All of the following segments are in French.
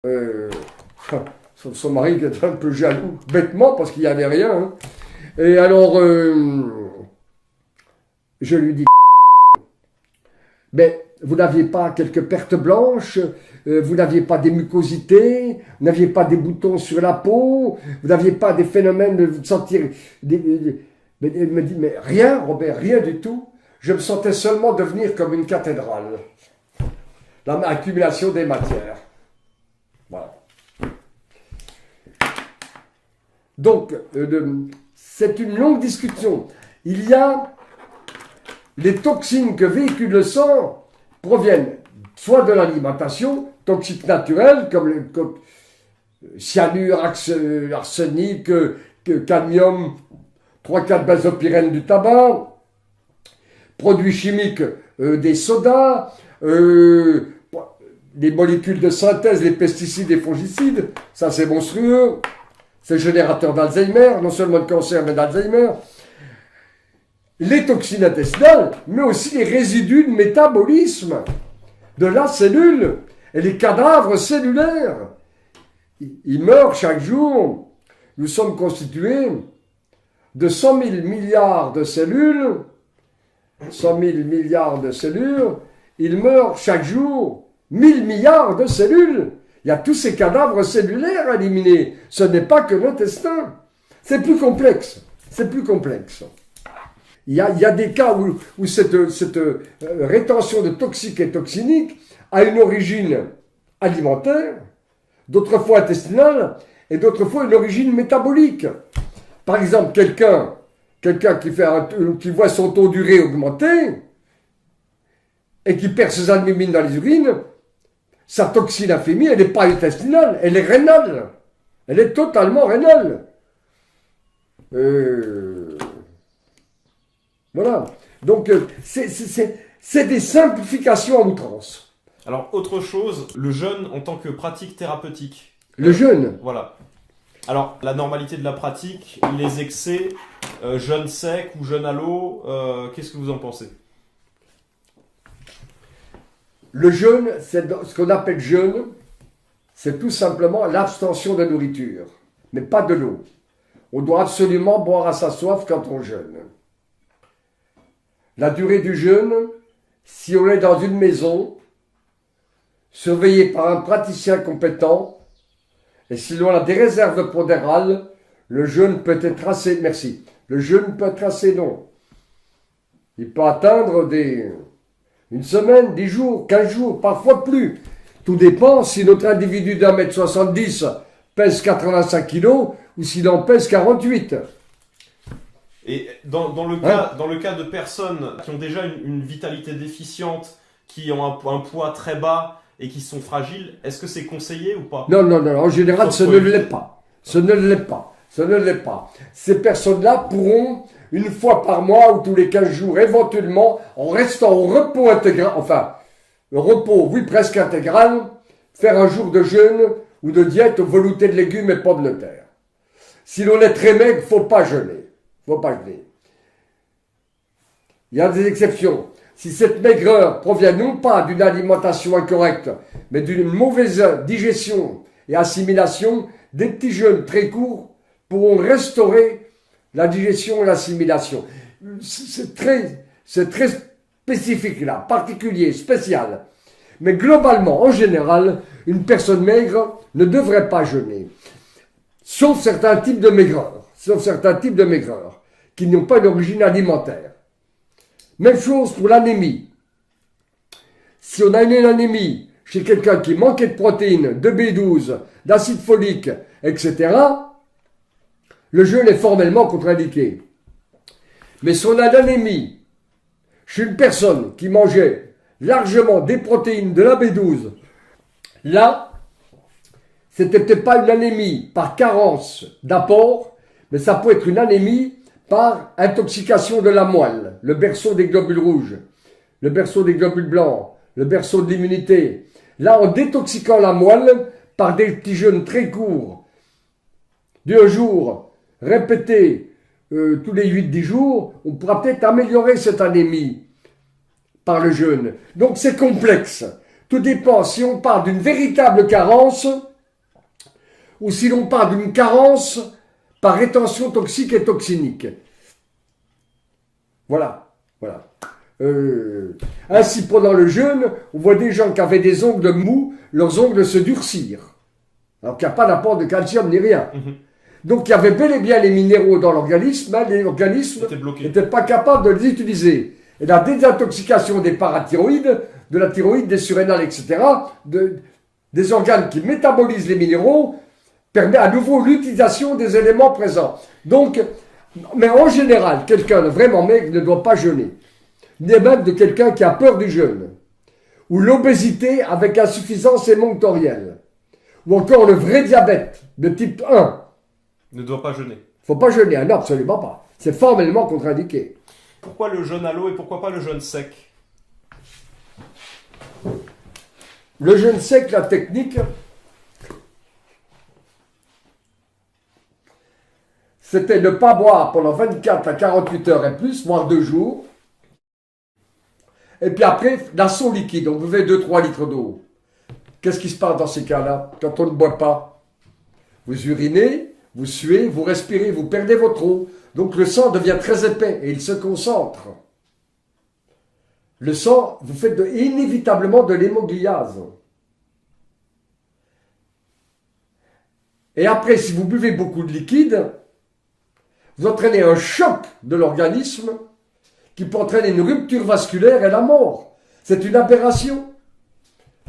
Euh, son mari qui était un peu jaloux, bêtement, parce qu'il n'y avait rien. Hein. Et alors, je lui dis, mais vous n'aviez pas quelques pertes blanches, vous n'aviez pas des mucosités, vous n'aviez pas des boutons sur la peau, vous n'aviez pas des phénomènes de vous sentir... Mais elle me dit, mais rien, Robert, rien du tout. Je me sentais seulement devenir comme une cathédrale. L'accumulation des matières. Voilà. Donc, c'est une longue discussion. Il y a les toxines que véhicule le sang proviennent soit de l'alimentation, toxiques naturelles, comme le cyanure, arsenic, cadmium, 3,4 benzopyrène du tabac, produits chimiques des sodas, les molécules de synthèse, les pesticides et fongicides, ça c'est monstrueux, c'est générateur d'Alzheimer, non seulement de cancer mais d'Alzheimer, les toxines intestinales, mais aussi les résidus de métabolisme de la cellule et les cadavres cellulaires. Ils meurent chaque jour. Nous sommes constitués de 100 000 milliards de cellules. 100 000 milliards de cellules. Ils meurent chaque jour 1000 milliards de cellules. Il y a tous ces cadavres cellulaires à éliminer. Ce n'est pas que l'intestin. C'est plus complexe. C'est plus complexe. Il y a des cas où cette rétention de toxiques et toxiniques a une origine alimentaire, d'autres fois intestinale, et d'autres fois une origine métabolique. Par exemple, quelqu'un qui voit son taux d'urée augmenter et qui perd ses albumines dans les urines, sa toxinaphémie, elle n'est pas intestinale, elle est rénale. Elle est totalement rénale. Voilà. Donc, c'est des simplifications à outrance. Alors, autre chose, le jeûne en tant que pratique thérapeutique. Le jeûne. Voilà. Alors, la normalité de la pratique, les excès, jeûne sec ou jeûne à l'eau, qu'est-ce que vous en pensez? Le jeûne, c'est ce qu'on appelle jeûne, c'est tout simplement l'abstention de nourriture, mais pas de l'eau. On doit absolument boire à sa soif quand on jeûne. La durée du jeûne, si on est dans une maison, surveillée par un praticien compétent, et si l'on a des réserves pondérales, le jeûne peut être assez... Merci. Le jeûne peut être assez long. Il peut atteindre une semaine, 10 jours, 15 jours, parfois plus. Tout dépend si notre individu d'1,70 m pèse 85 kg ou s'il en pèse 48. Et dans le cas de personnes qui ont déjà une vitalité déficiente, qui ont un poids très bas et qui sont fragiles, est-ce que c'est conseillé ou pas? Non, en général, ce ne l'est pas. Ce ne l'est pas. Ces personnes-là pourront, une fois par mois ou tous les 15 jours, éventuellement, en restant au repos intégral, presque intégral, faire un jour de jeûne ou de diète velouté de légumes et pommes de terre. Si l'on est très maigre, faut pas jeûner. Il y a des exceptions. Si cette maigreur provient non pas d'une alimentation incorrecte, mais d'une mauvaise digestion et assimilation, des petits jeûnes très courts pourront restaurer la digestion et l'assimilation. C'est très spécifique là, particulier, spécial. Mais globalement, en général, une personne maigre ne devrait pas jeûner. Sauf certains types de maigreurs qui n'ont pas d'origine alimentaire. Même chose pour l'anémie. Si on a une anémie chez quelqu'un qui manquait de protéines, de B12, d'acide folique, etc., le jeûne est formellement contre-indiqué. Mais si on a l'anémie chez une personne qui mangeait largement des protéines, de la B12, là, c'était peut-être pas une anémie par carence d'apport, mais ça peut être une anémie par intoxication de la moelle, le berceau des globules rouges, le berceau des globules blancs, le berceau de l'immunité. Là, en détoxiquant la moelle par des petits jeûnes très courts, d'un jour, répétés tous les 8-10 jours, on pourra peut-être améliorer cette anémie par le jeûne. Donc c'est complexe. Tout dépend si on part d'une véritable carence ou si l'on parle d'une carence par rétention toxique et toxinique. Voilà. Ainsi, pendant le jeûne, on voit des gens qui avaient des ongles mous, leurs ongles se durcirent. Alors qu'il n'y a pas d'apport de calcium ni rien. Donc il y avait bel et bien les minéraux dans l'organisme, l'organisme n'était pas capable de les utiliser. Et la désintoxication des parathyroïdes, de la thyroïde, des surrénales, etc., des organes qui métabolisent les minéraux, permet à nouveau l'utilisation des éléments présents. Donc, mais en général, quelqu'un de vraiment maigre ne doit pas jeûner. Ni même de quelqu'un qui a peur du jeûne. Ou l'obésité avec insuffisance émonctorielle. Ou encore le vrai diabète de type 1. Ne doit pas jeûner. Faut pas jeûner, non, absolument pas. C'est formellement contre-indiqué. Pourquoi le jeûne à l'eau et pourquoi pas le jeûne sec? Le jeûne sec, la technique, c'était ne pas boire pendant 24 à 48 heures et plus, voire 2 jours. Et puis après, l'action liquide, on buvait 2-3 litres d'eau. Qu'est-ce qui se passe dans ces cas-là, quand on ne boit pas? Vous urinez, vous suez, vous respirez, vous perdez votre eau. Donc le sang devient très épais et il se concentre. Le sang, vous faites inévitablement de l'hémoglobine. Et après, si vous buvez beaucoup de liquide, vous entraînez un choc de l'organisme qui peut entraîner une rupture vasculaire et la mort. C'est une aberration.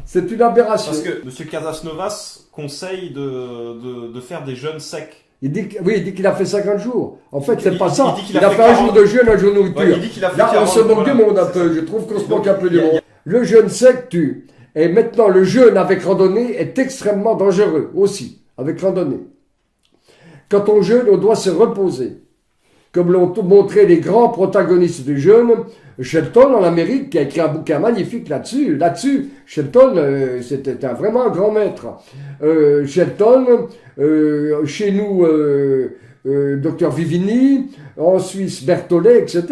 C'est une aberration. Parce que M. Casasnovas conseille de faire des jeûnes secs. Il dit qu'il a fait 50 jours. En fait, c'est pas ça. Il dit il a fait 40... un jour de jeûne, un jour de nourriture. Ouais, il dit qu'il a fait Là, 40, on se moque du monde un peu. Je trouve qu'on se moque un peu du monde. Le jeûne sec tue. Et maintenant, le jeûne avec randonnée est extrêmement dangereux aussi, avec randonnée. Quand on jeûne, on doit se reposer. Comme l'ont montré les grands protagonistes du jeûne, Shelton en Amérique, qui a écrit un bouquin magnifique là-dessus. Shelton, c'était vraiment un grand maître. Shelton, chez nous, Dr Vivini, en Suisse, Berthollet, etc.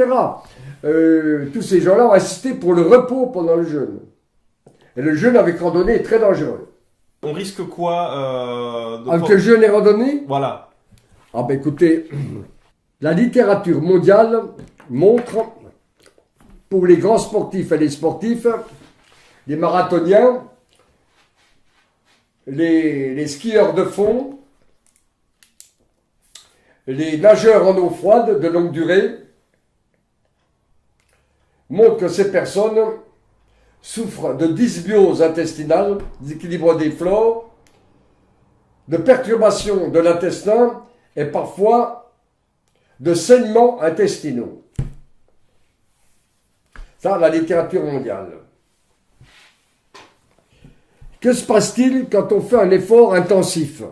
Tous ces gens-là ont insisté pour le repos pendant le jeûne. Et le jeûne avec randonnée est très dangereux. On risque quoi avec le jeûne et randonnée? Voilà. Ah ben écoutez, la littérature mondiale montre, pour les grands sportifs et les sportifs, les marathoniens, les skieurs de fond, les nageurs en eau froide de longue durée, montrent que ces personnes souffrent de dysbiose intestinale, déséquilibre des flores, de perturbations de l'intestin et parfois de saignements intestinaux. Ça, la littérature mondiale. Que se passe-t-il quand on fait un effort intensif?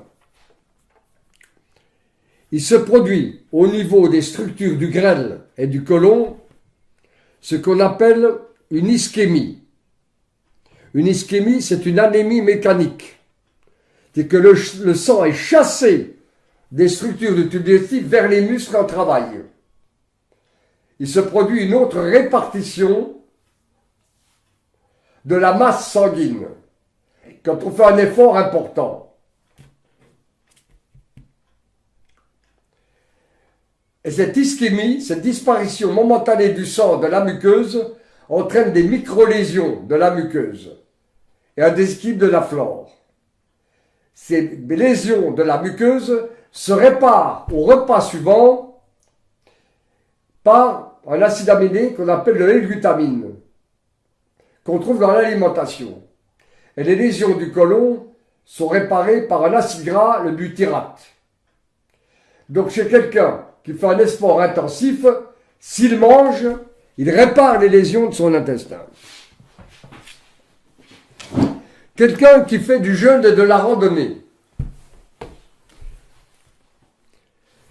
Il se produit au niveau des structures du grêle et du côlon ce qu'on appelle une ischémie. Une ischémie, c'est une anémie mécanique. C'est que le sang est chassé des structures du tube digestif vers les muscles en travail. Il se produit une autre répartition de la masse sanguine quand on fait un effort important. Et cette ischémie, cette disparition momentanée du sang de la muqueuse entraîne des micro-lésions de la muqueuse et un déséquilibre de la flore. Ces lésions de la muqueuse se réparent au repas suivant par un acide aminé qu'on appelle le L-glutamine, qu'on trouve dans l'alimentation. Et les lésions du côlon sont réparées par un acide gras, le butyrate. Donc chez quelqu'un qui fait un effort intensif, s'il mange, il répare les lésions de son intestin. Quelqu'un qui fait du jeûne et de la randonnée,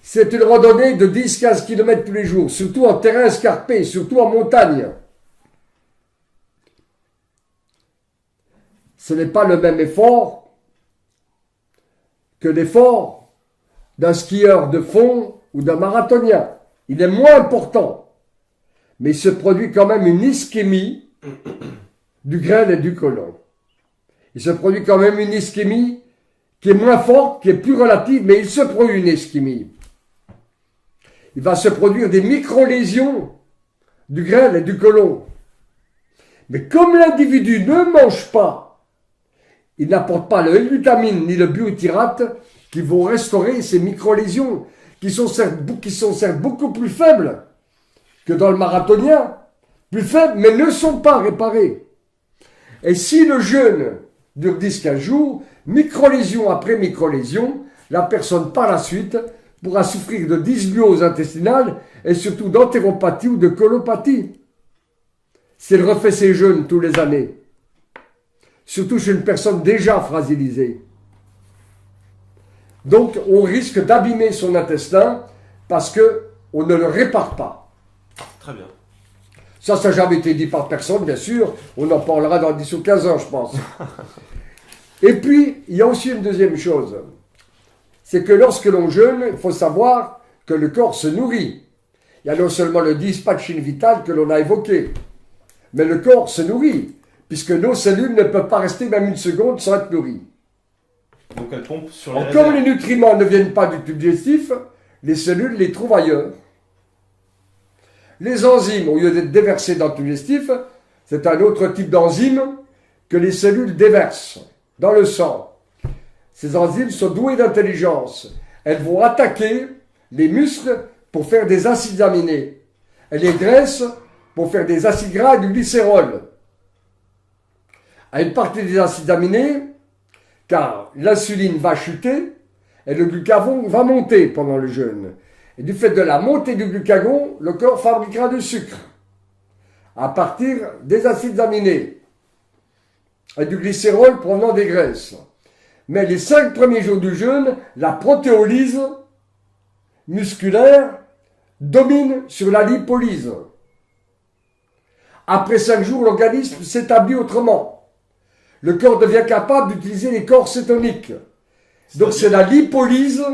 c'est une randonnée de 10-15 km tous les jours, surtout en terrain escarpé, surtout en montagne. Ce n'est pas le même effort que l'effort d'un skieur de fond ou d'un marathonien. Il est moins important, mais il se produit quand même une ischémie du grêle et du côlon. Il se produit quand même une ischémie qui est moins forte, qui est plus relative, mais il se produit une ischémie. Il va se produire des micro-lésions du grêle et du côlon. Mais comme l'individu ne mange pas, il n'apporte pas le L-glutamine ni le butyrate qui vont restaurer ces micro-lésions, qui sont certes beaucoup plus faibles que dans le marathonien, plus faibles, mais ne sont pas réparées. Et si le jeûne dure 10-15 jours, micro-lésion après micro-lésion, la personne par la suite pourra souffrir de dysbiose intestinale et surtout d'entéropathie ou de colopathie. Si elle refait ses jeûnes tous les années, surtout chez une personne déjà fragilisée. Donc, on risque d'abîmer son intestin parce qu'on ne le répare pas. Très bien. Ça n'a jamais été dit par personne, bien sûr. On en parlera dans 10 ou 15 ans, je pense. Et puis, il y a aussi une deuxième chose. C'est que lorsque l'on jeûne, il faut savoir que le corps se nourrit. Il y a non seulement le dispatching vital que l'on a évoqué, mais le corps se nourrit, puisque nos cellules ne peuvent pas rester même une seconde sans être nourries. Donc elles pompent sur les Comme les nutriments ne viennent pas du tube digestif, les cellules les trouvent ailleurs. Les enzymes, au lieu d'être déversées dans le tube digestif, c'est un autre type d'enzyme que les cellules déversent dans le sang. Ces enzymes sont douées d'intelligence. Elles vont attaquer les muscles pour faire des acides aminés et les graisses pour faire des acides gras et du glycérol. À une partie des acides aminés, car l'insuline va chuter et le glucagon va monter pendant le jeûne. Et du fait de la montée du glucagon, le corps fabriquera du sucre à partir des acides aminés et du glycérol provenant des graisses. Mais les 5 premiers jours du jeûne, la protéolyse musculaire domine sur la lipolyse. Après 5 jours, l'organisme s'établit autrement. Le corps devient capable d'utiliser les corps cétoniques. Donc c'est la lipolyse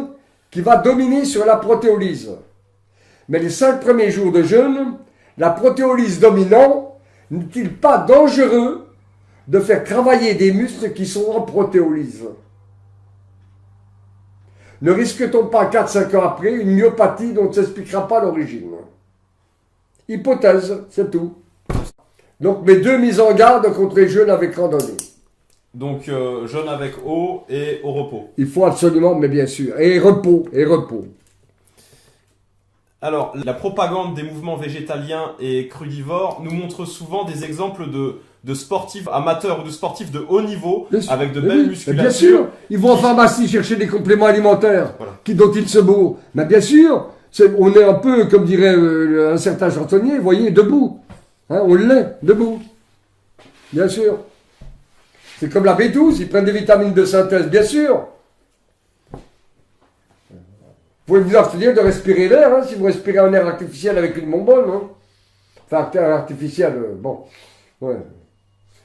qui va dominer sur la protéolyse. Mais les 5 premiers jours de jeûne, la protéolyse dominant, n'est-il pas dangereux de faire travailler des muscles qui sont en protéolyse? Ne risque-t-on pas 4-5 ans après une myopathie dont on ne s'expliquera pas l'origine? Hypothèse, c'est tout. Donc mes 2 mises en garde contre les jeûnes avec randonnée. Donc jeûne avec eau et au repos. Il faut absolument, mais bien sûr, et repos, et repos. Alors, la propagande des mouvements végétaliens et crudivores nous montre souvent des exemples de sportifs amateurs ou de sportifs de haut niveau avec de belles musculatures. Bien sûr, ils vont en pharmacie chercher des compléments alimentaires Voilà. dont ils se bourrent. Mais bien sûr, on est un peu, comme dirait un certain chansonnier, vous voyez, debout. Hein, on l'est, debout. Bien sûr. C'est comme la B12, ils prennent des vitamines de synthèse, bien sûr. Vous pouvez vous abstenir de respirer l'air, hein, si vous respirez un air artificiel avec une bonbonne. Hein. Enfin, air artificiel, bon. Ouais.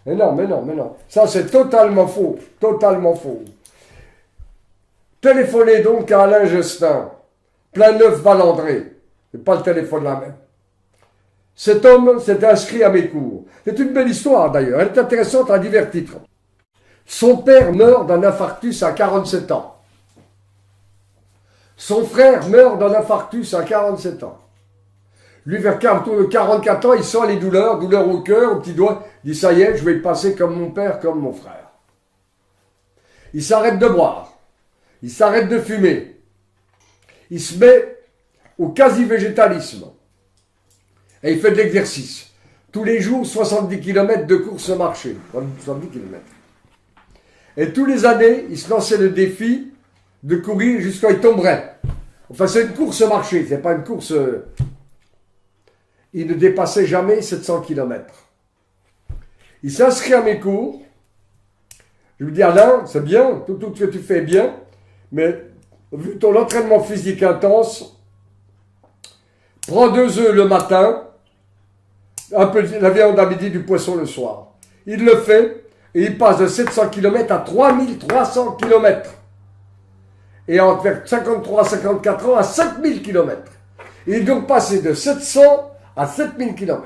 Mais non, mais non, mais non. Ça, c'est totalement faux. Totalement faux. Téléphonez donc à Alain Justin, plein neuf Valandré. C'est pas le téléphone là même. Cet homme s'est inscrit à mes cours. C'est une belle histoire d'ailleurs. Elle est intéressante à divers titres. Son père meurt d'un infarctus à 47 ans. Son frère meurt d'un infarctus à 47 ans. Lui, vers autour de 44 ans, il sent les douleurs au cœur, au petit doigt. Il dit, ça y est, je vais y passer comme mon père, comme mon frère. Il s'arrête de boire. Il s'arrête de fumer. Il se met au quasi-végétalisme. Et il fait de l'exercice. Tous les jours, 70 km de course marché. 70 km. Et tous les années, il se lançait le défi de courir jusqu'à il tomberait. Enfin, c'est une course marché, c'est pas une course... Il ne dépassait jamais 700 km. Il s'inscrit à mes cours. Je lui dis, Alain, c'est bien, tout ce que tu fais est bien, mais vu ton entraînement physique intense, prends 2 œufs le matin, un peu de la viande à midi, du poisson le soir. Il le fait, et il passe de 700 km à 3300 km. Et entre 53-54 ans à 5000 km. Il est donc passé de 700 à 7000 km.